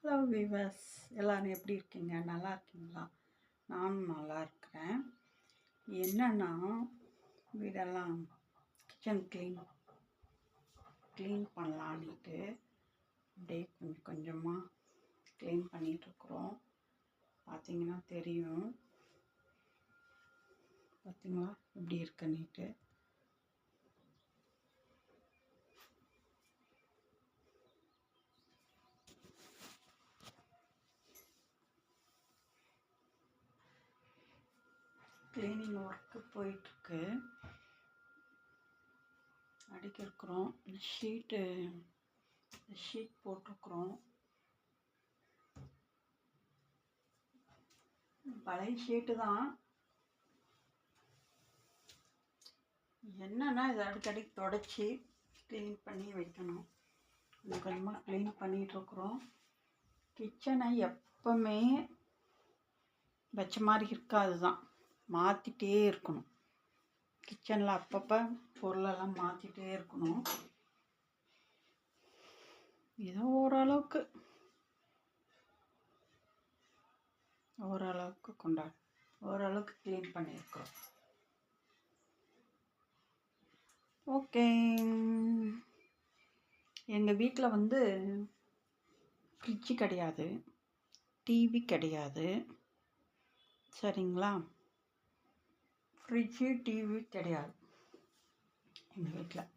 Hello viewers, எல்லோரும் எப்படி இருக்கீங்க? நல்லா இருக்கீங்களா? நானும் நல்லா இருக்கிறேன். என்னன்னா, வீடெல்லாம் கிச்சன் க்ளீன் பண்ணலான்ட்டு அப்படியே கொஞ்சம் கொஞ்சமாக க்ளீன் பண்ணிகிட்ருக்குறோம். பார்த்தீங்கன்னா தெரியும், பார்த்தீங்களா எப்படி இருக்குன்னுட்டு. க்ளீனிங் ஒர்க்கு போயிட்டுருக்கு. அடிக்கிருக்கிறோம். ஷீட் போட்டிருக்குறோம். பழைய ஷீட்டு தான். என்னன்னா இதை அடிக்கடி தொடச்சி க்ளீன் பண்ணி வைக்கணும். கொஞ்சம் கொஞ்சமாக க்ளீன் பண்ணிகிட்ருக்குறோம். கிச்சனை எப்பவுமே வச்ச மாதிரி இருக்காது தான், மாற்றிட்டே இருக்கணும். கிச்சனில் அப்பப்போ பொருளெல்லாம் மாற்றிட்டே இருக்கணும். ஏதோ ஓரளவுக்கு ஓரளவுக்கு க்ளீன் பண்ணியிருக்கிறோம். ஓகே, எங்கள் வீட்டில் ஃப்ரிட்ஜு கிடையாது, டிவி கிடையாது, சரிங்களா? ஃப்ரிட்ஜு டிவி கிடையாது எங்கள் வீட்டில்.